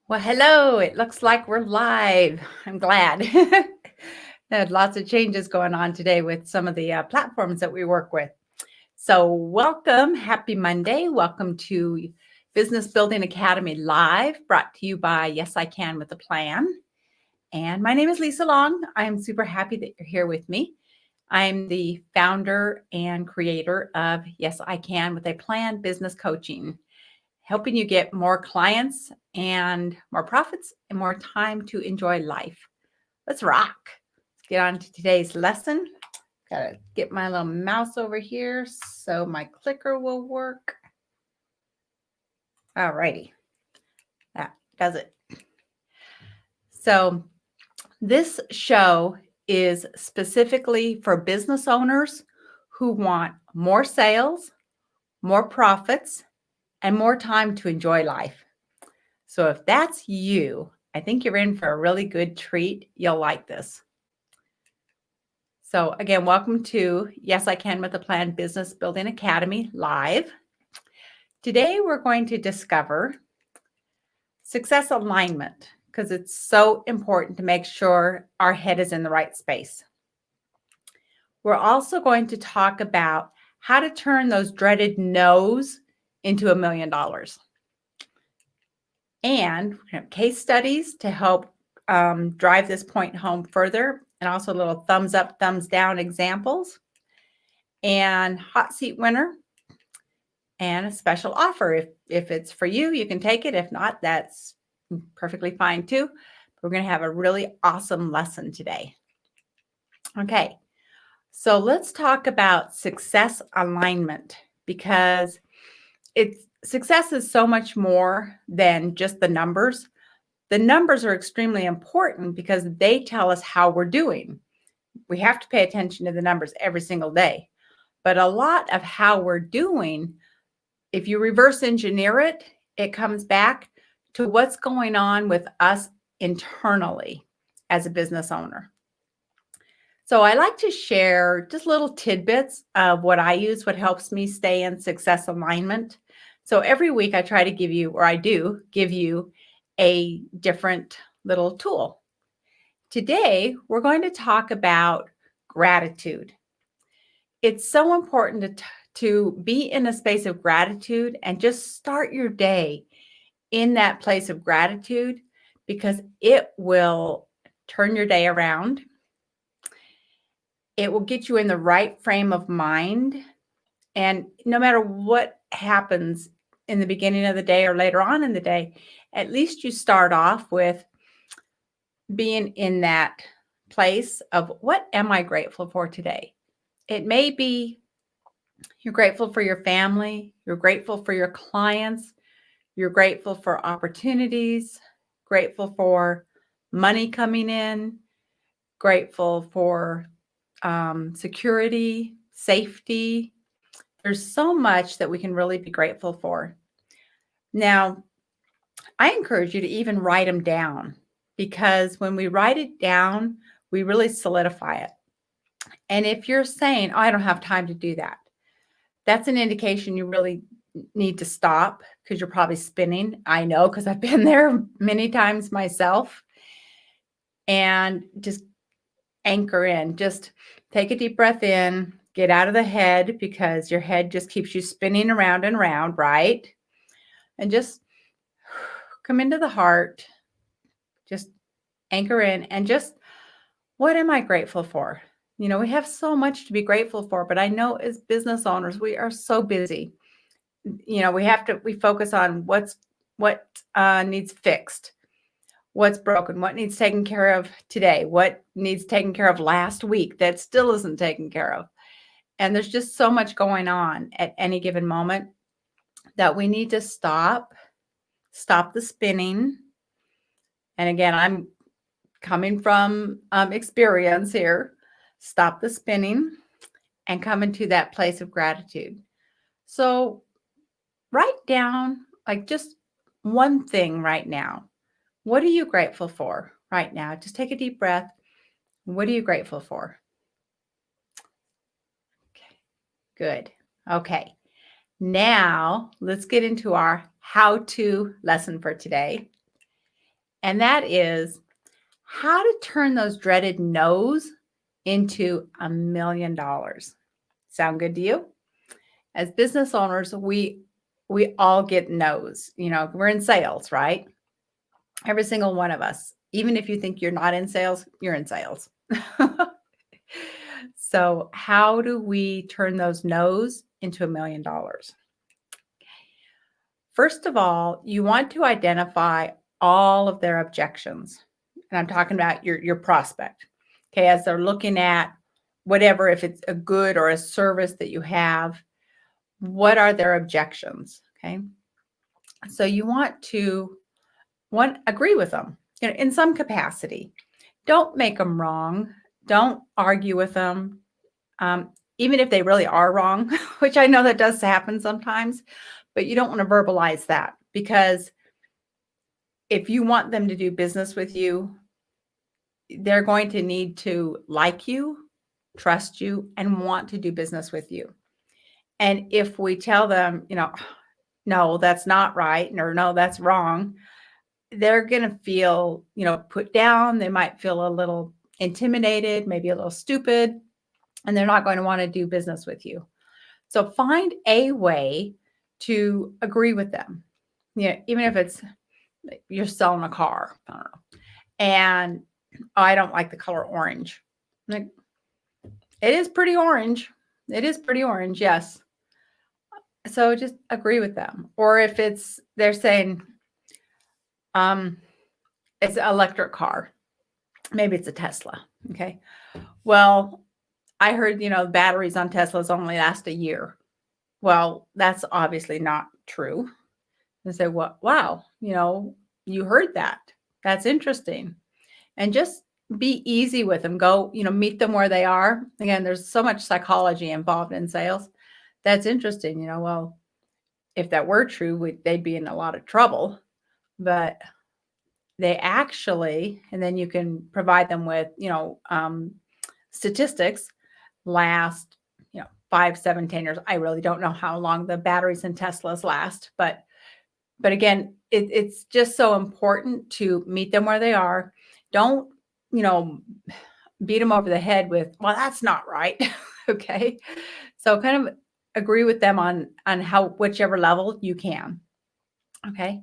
Well, hello. It looks like we're live. I'm glad. Had lots of changes going on today with some of the platforms that we work with. So, welcome. Happy Monday. Welcome to Business Building Academy Live, brought to you by Yes, I Can with a Plan. And my name is Lisa Long. I'm super happy that you're here with me. I'm the founder and creator of Yes, I Can with a Plan business coaching, helping you get more clients and more profits and more time to enjoy life. Let's rock. Let's get on to today's lesson. Got to get my little mouse over here so my clicker will work. All righty. That does it. So, this show is specifically for business owners who want more sales, more profits, and more time to enjoy life. So if that's you, I think you're in for a really good treat. You'll like this. So again, welcome to Yes, I Can with a Plan Business Building Academy Live. Today we're going to discover success alignment because it's so important to make sure our head is in the right space. We're also going to talk about how to turn those dreaded no's into $1 million. And we have case studies to help drive this point home further, and also little thumbs up, thumbs down examples, and hot seat winner, and a special offer. If it's for you, you can take it. If not, that's perfectly fine too. We're going to have a really awesome lesson today. Okay, so let's talk about success alignment, because success is so much more than just the numbers. The numbers are extremely important because they tell us how we're doing. We have to pay attention to the numbers every single day. But a lot of how we're doing, if you reverse engineer it, it comes back to what's going on with us internally as a business owner. So I like to share just little tidbits of what I use, what helps me stay in success alignment. So every week I try to give you, or I do give you, a different little tool. Today, we're going to talk about gratitude. It's so important to be in a space of gratitude and just start your day in that place of gratitude, because it will turn your day around. It will get you in the right frame of mind. And no matter what happens in the beginning of the day or later on in the day, at least you start off with being in that place of, what am I grateful for today? It may be you're grateful for your family, you're grateful for your clients, you're grateful for opportunities, grateful for money coming in, grateful for security, safety. There's so much that we can really be grateful for. Now, I encourage you to even write them down, because when we write it down, we really solidify it. And if you're saying, oh, I don't have time to do that, that's an indication you really need to stop, because you're probably spinning. I know, because I've been there many times myself. And just anchor in. Just take a deep breath in, get out of the head, because your head just keeps you spinning around and around, right? And just come into the heart, just anchor in, and just, what am I grateful for? You know, we have so much to be grateful for, but I know as business owners, we are so busy. You know, we focus on what needs fixed, what's broken, what needs taken care of today, what needs taken care of last week that still isn't taken care of. And there's just so much going on at any given moment that we need to stop the spinning. And again, I'm coming from experience here. Stop the spinning and come into that place of gratitude. So write down, like, just one thing right now. What are you grateful for right now? Just take a deep breath. What are you grateful for? Okay, good. Okay. Now let's get into our how-to lesson for today. And that is how to turn those dreaded no's into $1 million. Sound good to you? As business owners, we all get no's. You know, we're in sales, right? Every single one of us. Even if you think you're not in sales, you're in sales. So, how do we turn those no's into $1 million? First of all, you want to identify all of their objections. And I'm talking about your prospect. Okay, as they're looking at whatever, if it's a good or a service that you have, what are their objections? Okay. So you want to agree with them, you know, in some capacity. Don't make them wrong. Don't argue with them. Even if they really are wrong, which I know that does happen sometimes, but you don't want to verbalize that, because if you want them to do business with you, they're going to need to like you, trust you, and want to do business with you. And if we tell them, you know, no, that's not right, or no, that's wrong, they're going to feel, you know, put down. They might feel a little intimidated, maybe a little stupid, and they're not going to want to do business with you. So find a way to agree with them. You know, even if it's you're selling a car, I don't know, and I don't like the color orange. Like, it is pretty orange. It is pretty orange, yes. So just agree with them. Or if they're saying, it's an electric car, maybe it's a Tesla. Okay. Well, I heard, you know, batteries on Teslas only last a year. Well, that's obviously not true. And say, well, wow, you know, you heard that. That's interesting. And just be easy with them. Go, you know, meet them where they are. Again, there's so much psychology involved in sales. That's interesting. You know, well, if that were true, they'd be in a lot of trouble. But they actually, and then you can provide them with, you know, statistics last, you know, 5, 7, 10 years. I really don't know how long the batteries in Teslas last, but again, it's just so important to meet them where they are. Don't, you know, beat them over the head with, well, that's not right. Okay. So kind of agree with them on how, whichever level you can. Okay.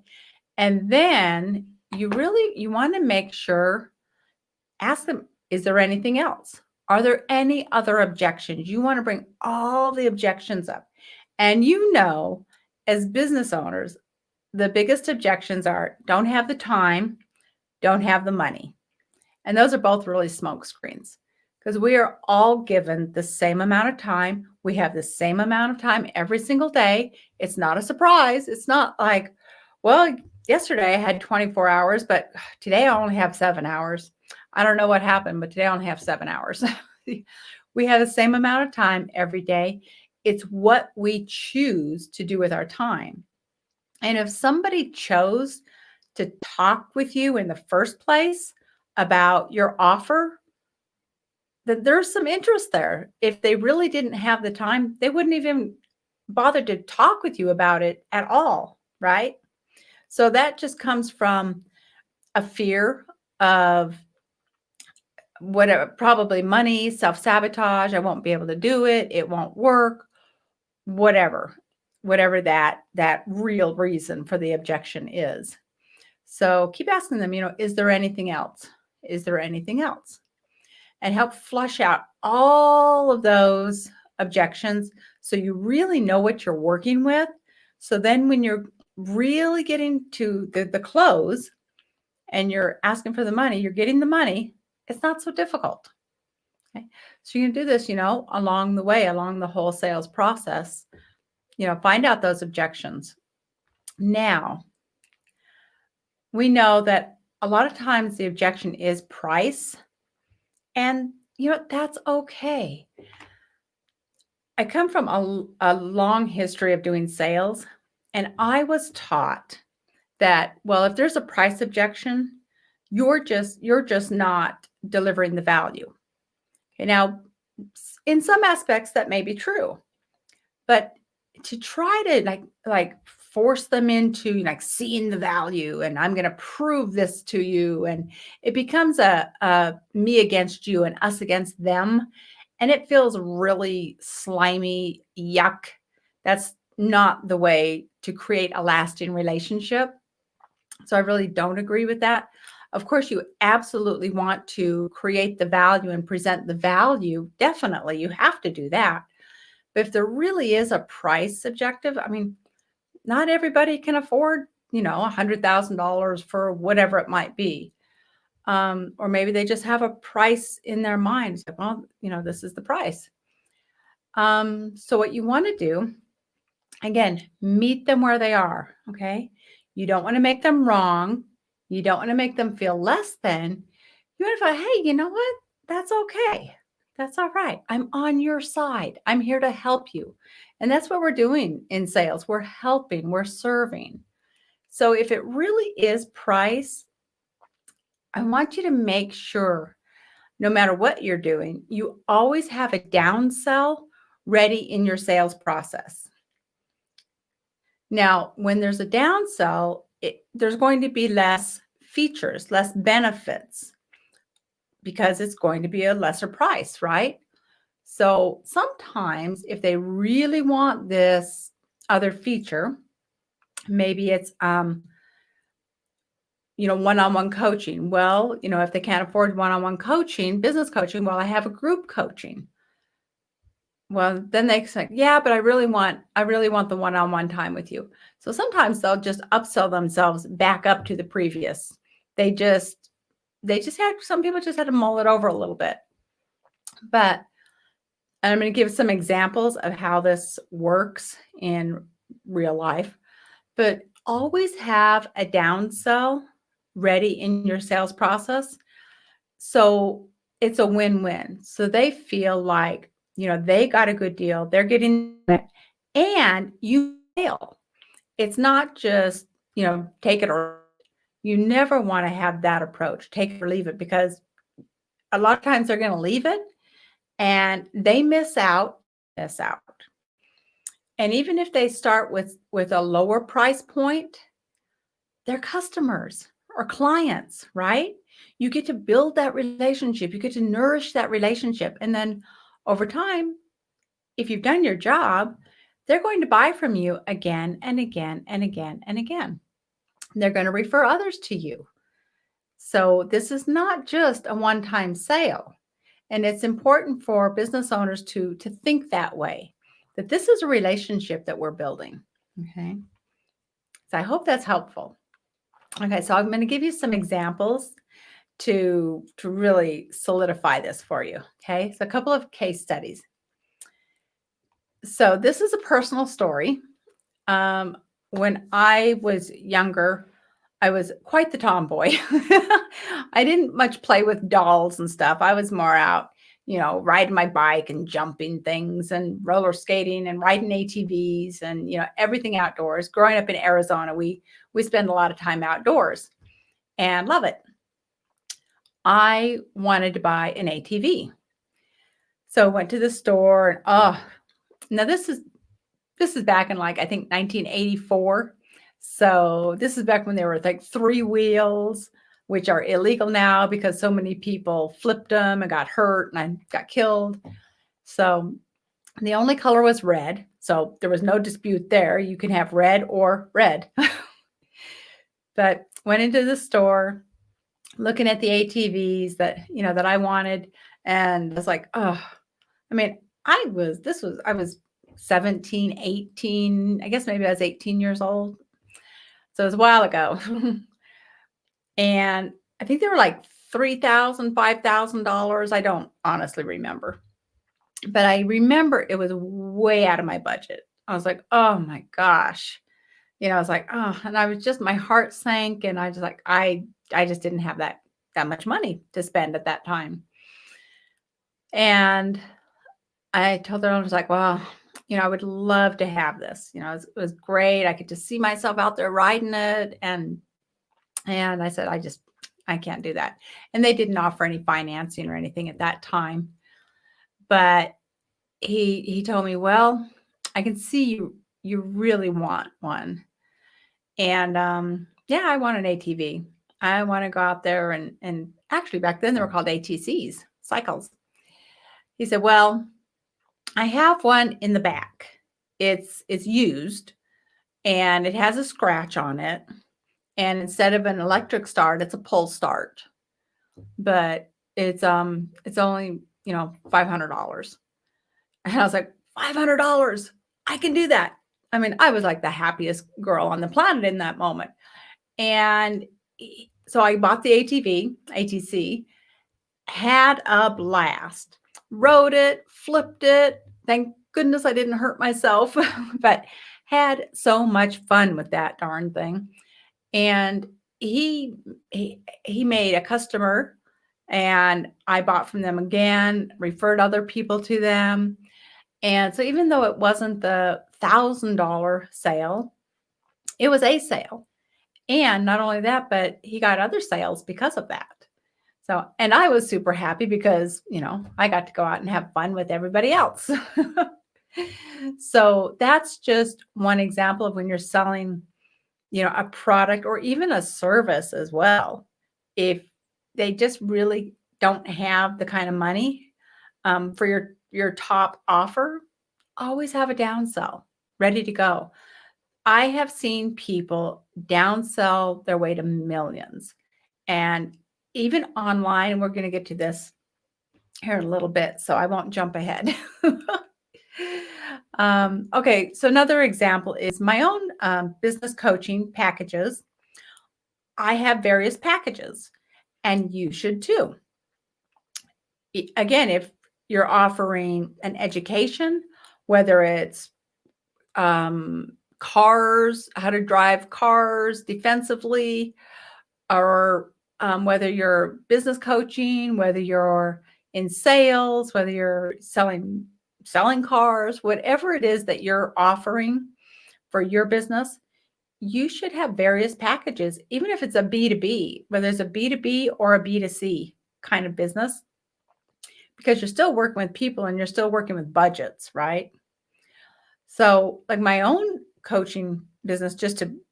And then you want to make sure, ask them, is there anything else? Are there any other objections? You want to bring all the objections up. And you know, as business owners, the biggest objections are don't have the time, don't have the money. And those are both really smoke screens, because we are all given the same amount of time. We have the same amount of time every single day. It's not a surprise. It's not like, well, yesterday I had 24 hours, but today I only have 7 hours. I don't know what happened, but today I only have 7 hours. We have the same amount of time every day. It's what we choose to do with our time. And if somebody chose to talk with you in the first place about your offer, then there's some interest there. If they really didn't have the time, they wouldn't even bother to talk with you about it at all, right? So that just comes from a fear of whatever, probably money, self-sabotage. I won't be able to do it. It won't work, whatever that real reason for the objection is. So keep asking them, you know, is there anything else? Is there anything else? And help flush out all of those objections so you really know what you're working with. So then when you're really getting to the close and you're asking for the money, you're getting the money, it's not so difficult. Okay. So you can do this, you know, along the way, along the whole sales process, you know, find out those objections. Now, we know that a lot of times the objection is price, and you know, that's okay. I come from a long history of doing sales, and I was taught that, well, if there's a price objection, you're just not delivering the value. Okay, now, in some aspects that may be true, but to try to like force them into like seeing the value, and I'm going to prove this to you. And it becomes a me against you and us against them. And it feels really slimy, yuck. That's not the way to create a lasting relationship. So I really don't agree with that. Of course, you absolutely want to create the value and present the value. Definitely, you have to do that. But if there really is a price objective, I mean, not everybody can afford, $100,000 for whatever it might be. Or maybe they just have a price in their mind. It's like, well, this is the price. So what you want to do, again, meet them where they are. Okay. You don't want to make them wrong. You don't want to make them feel less than. You want to say, hey, you know what? That's okay. That's all right. I'm on your side. I'm here to help you. And that's what we're doing in sales. We're helping, we're serving. So if it really is price, I want you to make sure, no matter what you're doing, you always have a downsell ready in your sales process. Now, when there's a downsell, there's going to be less features, less benefits, because it's going to be a lesser price, right? So sometimes if they really want this other feature, maybe it's one-on-one coaching. Well, if they can't afford one-on-one coaching, business coaching, well, I have a group coaching. Well, then they say, yeah, but I really want the one-on-one time with you. So sometimes they'll just upsell themselves back up to the previous. They just had, some people just had to mull it over a little bit. But I'm going to give some examples of how this works in real life. But always have a downsell ready in your sales process. So it's a win-win. So they feel like, they got a good deal. They're getting it, and you fail. It's not just, take it or you never want to have that approach, take it or leave it, because a lot of times they're going to leave it and they miss out. And even if they start with a lower price point, they're customers or clients, right? You get to build that relationship. You get to nourish that relationship. And then over time, if you've done your job, they're going to buy from you again and again and again and again. They're going to refer others to you. So this is not just a one-time sale. And it's important for business owners to think that way, that this is a relationship that we're building. Okay. So I hope that's helpful. Okay, so I'm going to give you some examples to really solidify this for you. Okay, so a couple of case studies. So this is a personal story. When I was younger, I was quite the tomboy. I didn't much play with dolls and stuff. I was more out, riding my bike and jumping things and roller skating and riding ATVs and, everything outdoors. Growing up in Arizona, we spend a lot of time outdoors and love it. I wanted to buy an ATV. So I went to the store and now this is back in, like, I think 1984. So this is back when there were like 3 wheels, which are illegal now because so many people flipped them and got hurt and I got killed. So the only color was red. So there was no dispute there. You can have red or red. But went into the store looking at the ATVs that, that I wanted. And I was like, I was 17, 18, I guess maybe I was 18 years old. So it was a while ago. And I think they were like $3,000, $5,000. I don't honestly remember. But I remember it was way out of my budget. I was like, oh my gosh. I was like, and I was just, my heart sank. And I was like, I just didn't have that much money to spend at that time. And I told her, I was like, well, I would love to have this. It was great. I could just see myself out there riding it. And I said, I can't do that. And they didn't offer any financing or anything at that time. But he told me, well, I can see you really want one. And yeah, I want an ATV. I want to go out there and actually back then they were called ATCs, cycles. He said, "Well, I have one in the back. It's used and it has a scratch on it. And instead of an electric start, it's a pull start. But it's only, $500." And I was like, $500. I can do that. I mean, I was like the happiest girl on the planet in that moment. And so I bought the ATC, had a blast, rode it, flipped it. Thank goodness I didn't hurt myself, but had so much fun with that darn thing. And he made a customer, and I bought from them again, referred other people to them. And so even though it wasn't the $1,000 sale, it was a sale. And not only that, but he got other sales because of that. So, and I was super happy because, I got to go out and have fun with everybody else. So that's just one example of when you're selling, a product or even a service as well. If they just really don't have the kind of money for your top offer, always have a downsell ready to go. I have seen people downsell their way to millions. And even online, and we're going to get to this here in a little bit, so I won't jump ahead. Okay, so another example is my own business coaching packages. I have various packages, and you should too. Again, if you're offering an education, whether it's cars, how to drive cars defensively, or whether you're business coaching, whether you're in sales, whether you're selling cars, whatever it is that you're offering for your business, you should have various packages, even if it's a B2B, whether it's a B2B or a B2C kind of business, because you're still working with people and you're still working with budgets, right? So, like my own coaching business,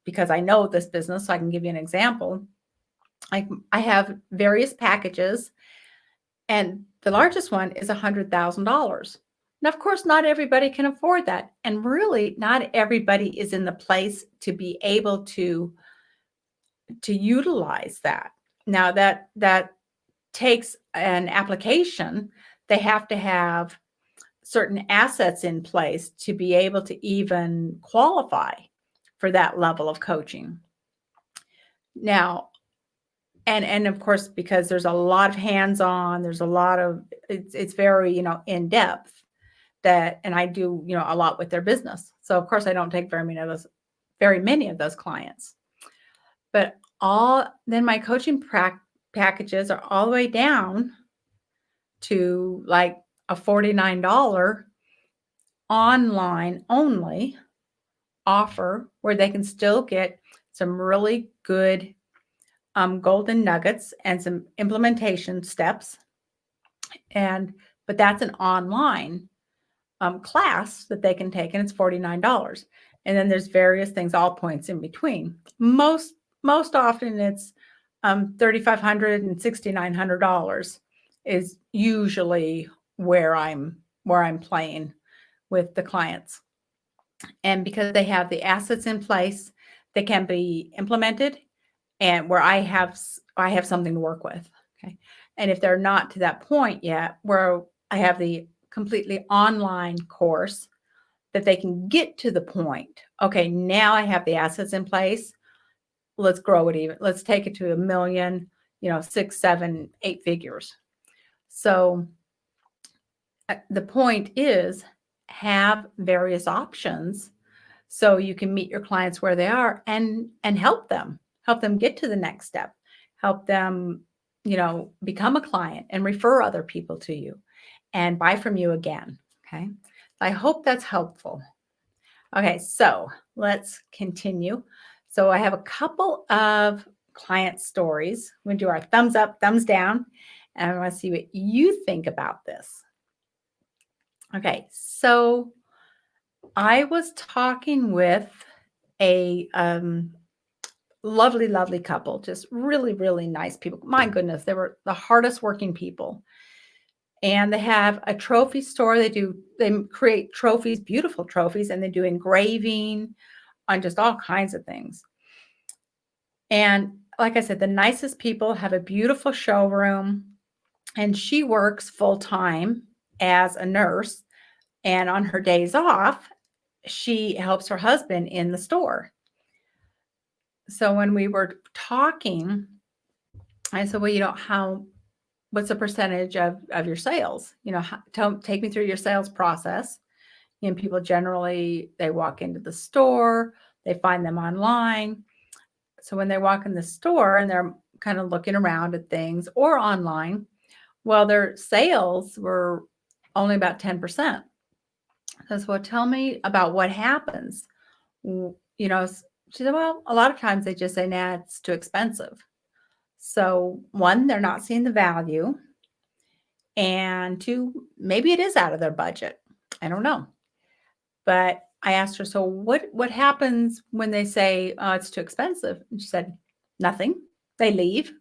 because I know this business, so I can give you an example. I have various packages, and the largest one is $100,000. Now, of course, not everybody can afford that, and really, not everybody is in the place to be able to utilize that. Now, that takes an application. They have to have certain assets in place to be able to even qualify for that level of coaching. Now, and of course, because there's a lot of hands-on, there's a lot of it's very, in depth, and I do, a lot with their business. So of course I don't take very many of those clients. But then my coaching packages are all the way down to like a $49 online only offer where they can still get some really good golden nuggets and some implementation steps. But that's an online class that they can take, and it's $49. And then there's various things, all points in between. Most often it's $3,500 and $6,900 is usually where I'm playing with the clients. And because they have the assets in place, they can be implemented, and where I have something to work with. Okay. And if they're not to that point yet, where I have the completely online course that they can get to the point, okay, now I have the assets in place. Let's grow it even. Let's take it to $1 million, 6, 7, 8 figures. So the point is, have various options so you can meet your clients where they are and help them get to the next step, help them, become a client and refer other people to you and buy from you again. Okay. I hope that's helpful. Okay. So let's continue. So I have a couple of client stories. We're going to do our thumbs up, thumbs down, and I want to see what you think about this. Okay. So I was talking with a lovely, lovely couple, just really, really nice people. My goodness, they were the hardest working people. And they have a trophy store. They create trophies, beautiful trophies, and they do engraving on just all kinds of things. And like I said, the nicest people, have a beautiful showroom, and she works full time as a nurse. And on her days off, she helps her husband in the store. So when we were talking, I said, well, what's the percentage of your sales? Take me through your sales process. And people generally, they walk into the store, they find them online. So when they walk in the store and they're kind of looking around at things or online, well, their sales were only about 10%. I said, well, tell me about what happens. She said, well, a lot of times they just say, nah, it's too expensive. So one, they're not seeing the value. And two, maybe it is out of their budget. I don't know. But I asked her, so what happens when they say, oh, it's too expensive? And she said, nothing. They leave.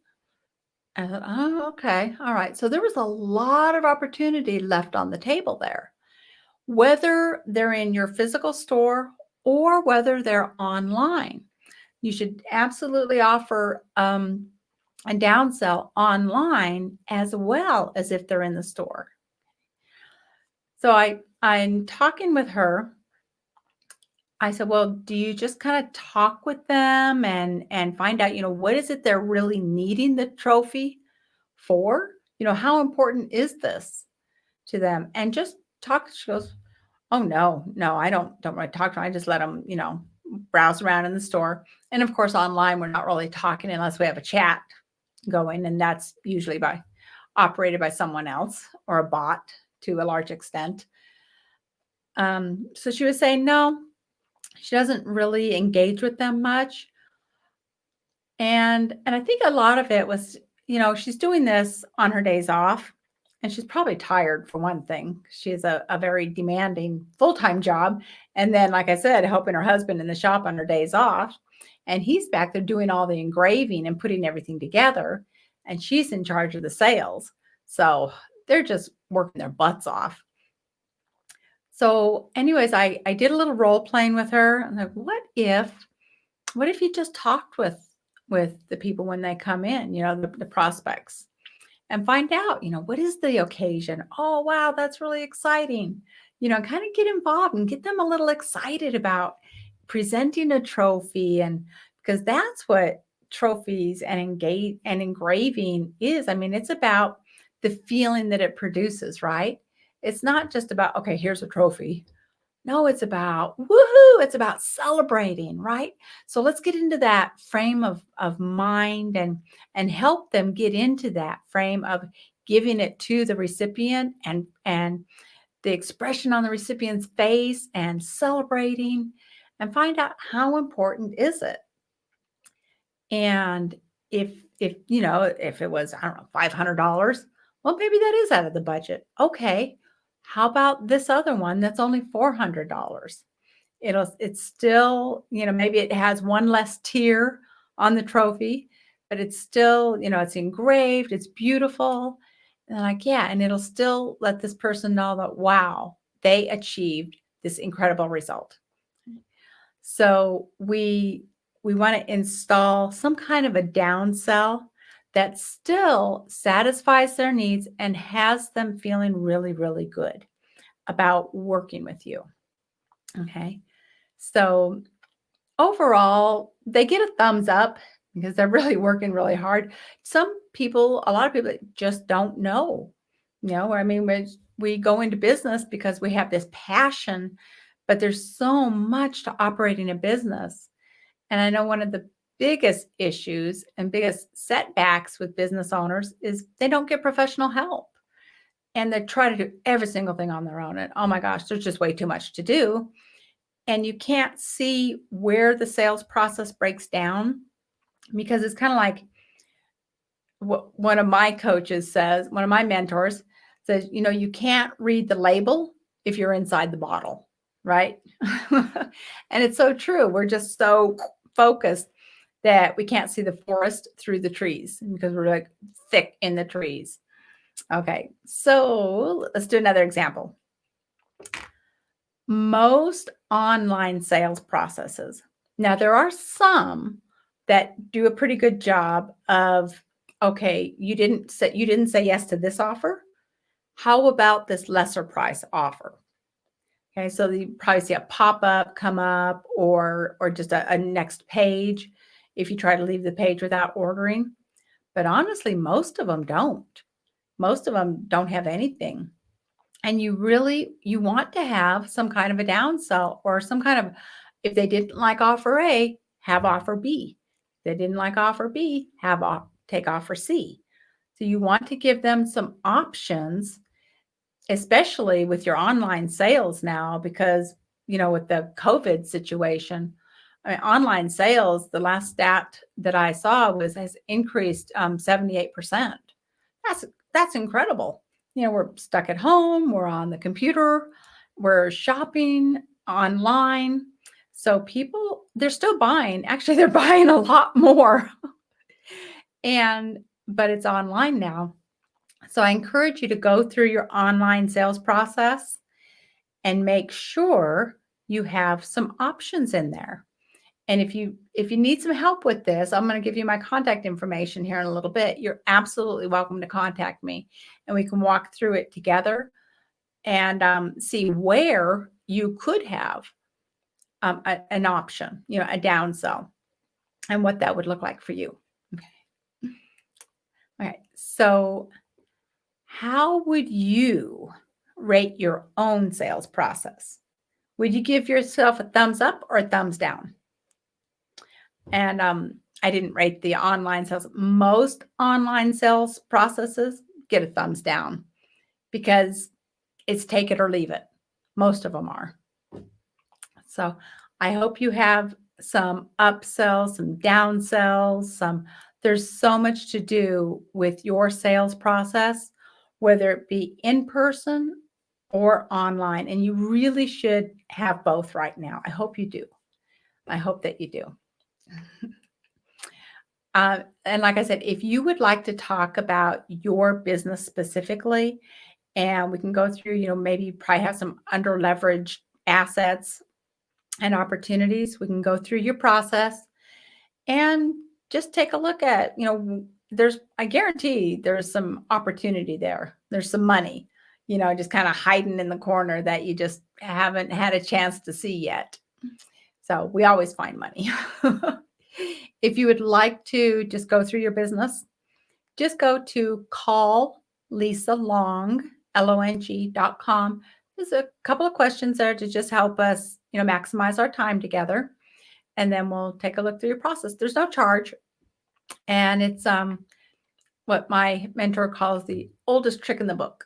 I thought, oh, okay. All right. So there was a lot of opportunity left on the table there, whether they're in your physical store or whether they're online. You should absolutely offer a downsell online as well as if they're in the store. So I'm talking with her. I said, well, do you just kind of talk with them and find out, what is it they're really needing the trophy for? How important is this to them? And just talk. She goes, oh no, I don't really talk to them. I just let them, browse around in the store. And of course, online, we're not really talking unless we have a chat going. And that's usually operated by someone else or a bot to a large extent. So she was saying, no, she doesn't really engage with them much. And I think a lot of it was, she's doing this on her days off, and she's probably tired for one thing. She has a very demanding full-time job. And then, like I said, helping her husband in the shop on her days off. And he's back there doing all the engraving and putting everything together. And she's in charge of the sales. So they're just working their butts off. So anyways, I did a little role playing with her. I'm like, what if you just talked with the people when they come in, the prospects, and find out, what is the occasion? Oh, wow, that's really exciting. Kind of get involved and get them a little excited about presenting a trophy. And because that's what trophies and engraving is. I mean, it's about the feeling that it produces, right? It's not just about, okay, here's a trophy. No, it's about woohoo. It's about celebrating, right? So let's get into that frame of mind and help them get into that frame of giving it to the recipient and the expression on the recipient's face and celebrating, and find out how important is it. And if it was, I don't know, $500, well, maybe that is out of the budget. Okay. How about this other one that's only $400? It's still, maybe it has one less tier on the trophy, but it's still, it's engraved, it's beautiful. And like, yeah, and it'll still let this person know that, wow, they achieved this incredible result. So we want to install some kind of a downsell that still satisfies their needs and has them feeling really, really good about working with you. Okay. So overall, they get a thumbs up because they're really working really hard. A lot of people just don't know. I mean, we go into business because we have this passion, but there's so much to operating a business. And I know one of the biggest issues and biggest setbacks with business owners is they don't get professional help. And they try to do every single thing on their own. And oh my gosh, there's just way too much to do. And you can't see where the sales process breaks down, because it's kind of like what one of my coaches says, one of my mentors says, you can't read the label if you're inside the bottle, right? And it's so true. We're just so focused that we can't see the forest through the trees because we're like thick in the trees. Okay, so let's do another example. Most online sales processes. Now, there are some that do a pretty good job of, okay, you didn't say yes to this offer. How about this lesser price offer? Okay, so you probably see a pop-up come up or just a next page if you try to leave the page without ordering. But honestly, most of them don't. Most of them don't have anything. And you want to have some kind of a downsell or some kind of, if they didn't like offer A, have offer B. If they didn't like offer B, take offer C. So you want to give them some options, especially with your online sales now, because, with the COVID situation, I mean, online sales, the last stat that I saw has increased 78%. That's incredible. We're stuck at home, we're on the computer, we're shopping online. So people, they're still buying. Actually, they're buying a lot more. But it's online now. So I encourage you to go through your online sales process and make sure you have some options in there. And if you need some help with this, I'm going to give you my contact information here in a little bit. You're absolutely welcome to contact me, and we can walk through it together and see where you could have an option, a downsell, and what that would look like for you. Okay. All right. So how would you rate your own sales process? Would you give yourself a thumbs up or a thumbs down? And I didn't rate the online sales. Most online sales processes get a thumbs down because it's take it or leave it. Most of them are. So I hope you have some upsells, some downsells, there's so much to do with your sales process, whether it be in person or online. And you really should have both right now. I hope you do. I hope that you do. And like I said, if you would like to talk about your business specifically, and we can go through, maybe you probably have some under leveraged assets and opportunities. We can go through your process and just take a look at, I guarantee there's some opportunity there. There's some money, just kind of hiding in the corner that you just haven't had a chance to see yet. So we always find money. If you would like to just go through your business, just go to calllisalong.com. There's a couple of questions there to just help us, maximize our time together. And then we'll take a look through your process. There's no charge. And it's what my mentor calls the oldest trick in the book.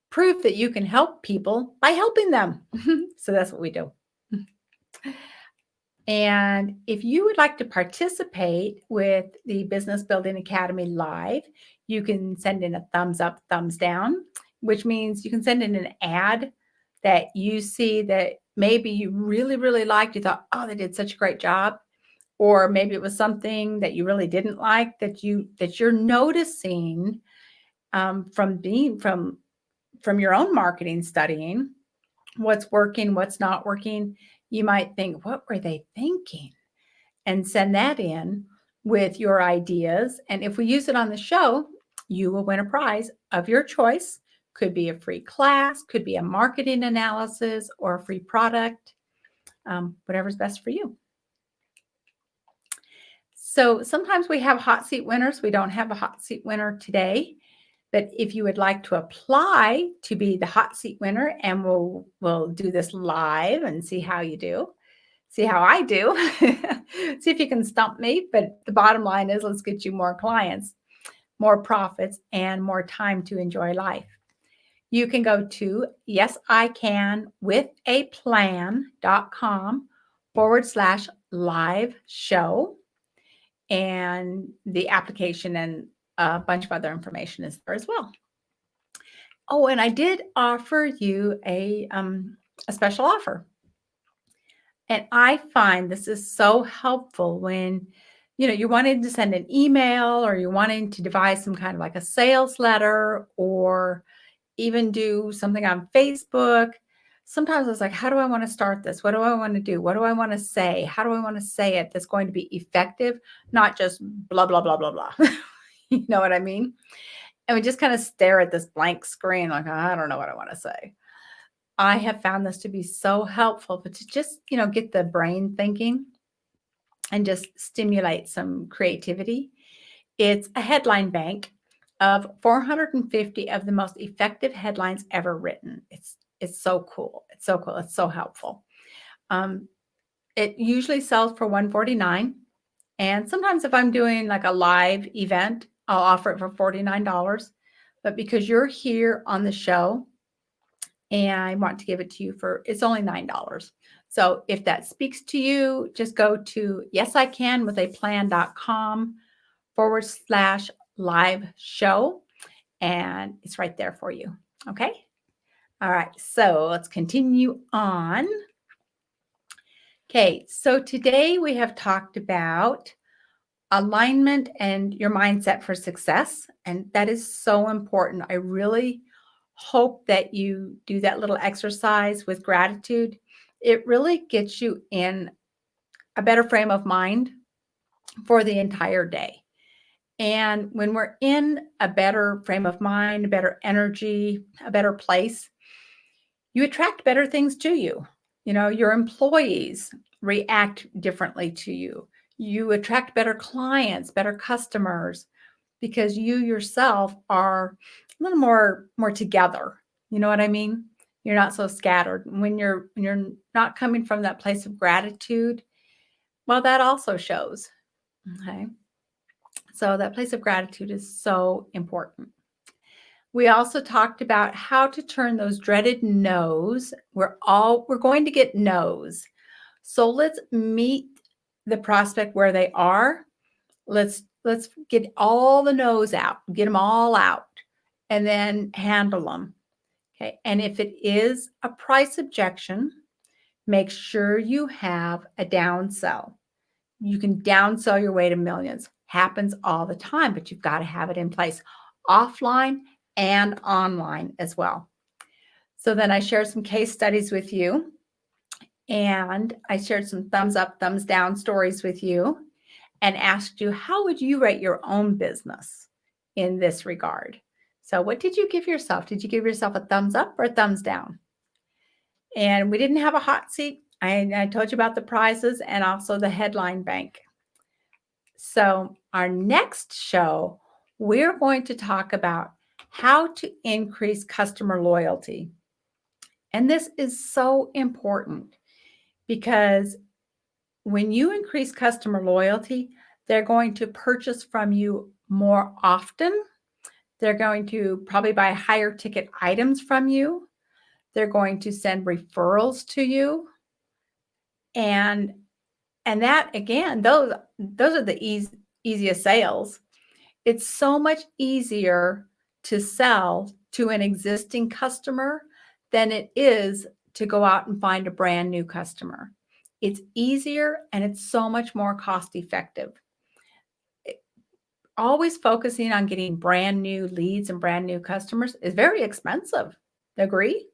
Proof that you can help people by helping them. So that's what we do. And if you would like to participate with the Business Building Academy Live, you can send in a thumbs up, thumbs down, which means you can send in an ad that you see that maybe you really, really liked. You thought, oh, they did such a great job. Or maybe it was something that you really didn't like that you're noticing from your own marketing studying, what's working, what's not working. You might think, what were they thinking? And send that in with your ideas. And if we use it on the show, you will win a prize of your choice. Could be a free class, could be a marketing analysis or a free product, whatever's best for you. So sometimes we have hot seat winners. We don't have a hot seat winner today. But if you would like to apply to be the hot seat winner, and we'll do this live and see how you do, see how I do, see if you can stump me. But the bottom line is, let's get you more clients, more profits, and more time to enjoy life. You can go to yesicanwithaplan.com/live show. And the application and a bunch of other information is there as well. Oh, and I did offer you a special offer. And I find this is so helpful when, you're wanting to send an email or you're wanting to devise some kind of like a sales letter or even do something on Facebook. Sometimes it's like, how do I want to start this? What do I want to do? What do I want to say? How do I want to say it that's going to be effective, not just blah, blah, blah, blah, blah. You know what I mean? And we just kind of stare at this blank screen like, I don't know what I want to say. I have found this to be so helpful, but to just, get the brain thinking and just stimulate some creativity. It's a headline bank of 450 of the most effective headlines ever written. It's so cool. It's so cool. It's so helpful. Um, it usually sells for 149, and sometimes if I'm doing like a live event, I'll offer it for $49. But because you're here on the show, and I want to give it to you it's only $9. So if that speaks to you, just go to yesicanwithaplan.com/live show, and it's right there for you. Okay. All right. So let's continue on. Okay. So today we have talked about alignment and your mindset for success. And that is so important. I really hope that you do that little exercise with gratitude. It really gets you in a better frame of mind for the entire day. And when we're in a better frame of mind, a better energy, a better place, you attract better things to you. Your employees react differently to you. You attract better clients, better customers, because you yourself are a little more together. You know what I mean? You're not so scattered. When you're not coming from that place of gratitude, well, that also shows. Okay. So that place of gratitude is so important. We also talked about how to turn those dreaded no's. We're going to get no's. So let's meet the prospect where they are. Let's get all the no's out, get them all out, and then handle them. Okay. And if it is a price objection, make sure you have a downsell. You can downsell your way to millions. Happens all the time, but you've got to have it in place offline and online as well. So then I shared some case studies with you, and I shared some thumbs up, thumbs down stories with you, and asked you, how would you rate your own business in this regard? So what did you give yourself? Did you give yourself a thumbs up or a thumbs down? And we didn't have a hot seat. I told you about the prizes and also the headline bank. So our next show, we're going to talk about how to increase customer loyalty. And this is so important because when you increase customer loyalty, they're going to purchase from you more often. They're going to probably buy higher ticket items from you. They're going to send referrals to you. And that, again, those are the easiest sales. It's so much easier to sell to an existing customer than it is to go out and find a brand new customer. It's easier and it's so much more cost effective. Always focusing on getting brand new leads and brand new customers is very expensive. Agree?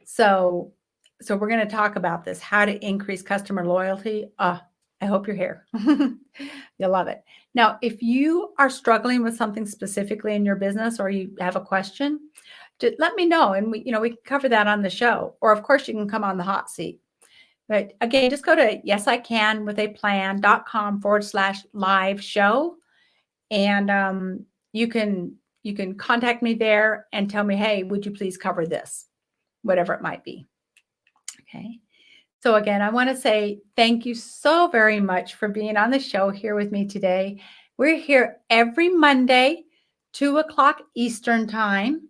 So we're going to talk about this, how to increase customer loyalty. I hope you're here. You'll love it. Now, if you are struggling with something specifically in your business or you have a question, let me know, and we can cover that on the show. Or of course, you can come on the hot seat. But again, just go to yesicanwithaplan.com/live show, and you can contact me there and tell me, hey, would you please cover this, whatever it might be. Okay. So again, I want to say thank you so very much for being on the show here with me today. We're here every Monday, 2:00 Eastern time,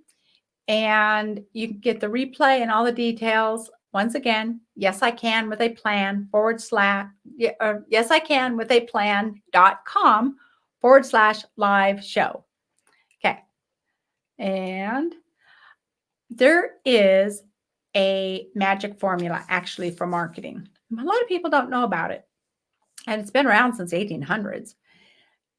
and you can get the replay and all the details. Once again, Yes I Can with a Plan yesicanwithaplan.com/live show. Okay. And there is a magic formula actually for marketing. A lot of people don't know about it, and it's been around since 1800s.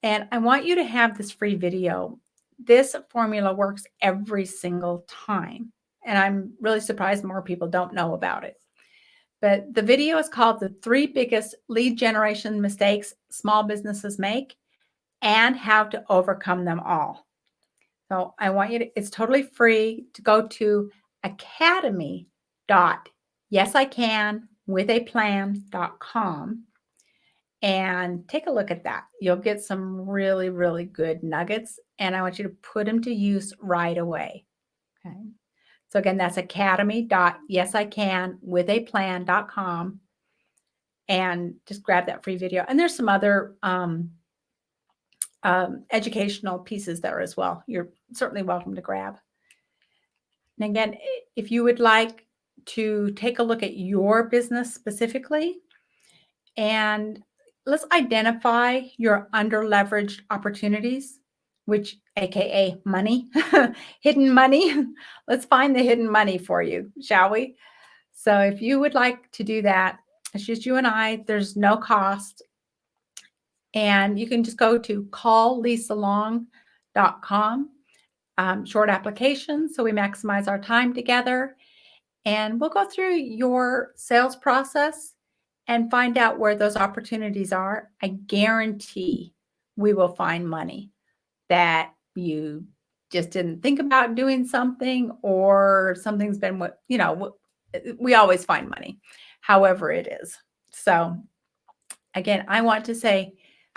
And I want you to have this free video. This formula works every single time. And I'm really surprised more people don't know about it. But the video is called The 3 Biggest Lead Generation Mistakes Small Businesses Make and How to Overcome Them All. So I want you to, it's totally free to go to academy.yesIcanwithaplan.com and take a look at that. You'll get some really, really good nuggets, and I want you to put them to use right away. Okay. So again, that's academy.yesIcanwithaplan.com, and just grab that free video. And there's some other educational pieces there as well. You're certainly welcome to grab. And again, if you would like to take a look at your business specifically, and let's identify your under-leveraged opportunities, which AKA money, hidden money. Let's find the hidden money for you, shall we? So if you would like to do that, it's just you and I. There's no cost. And you can just go to calllisalong.com, short application, so we maximize our time together. And we'll go through your sales process and find out where those opportunities are. I guarantee we will find money that you just didn't think about doing something, or something's been what, we always find money, however it is. So again, I want to say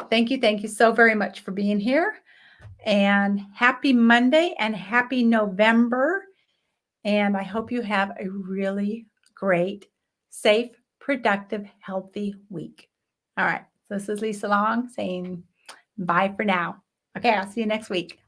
thank you. Thank you so very much for being here, and happy Monday and happy November. And I hope you have a really great, safe, productive, healthy week. All right. So this is Lisa Long saying bye for now. Okay. I'll see you next week.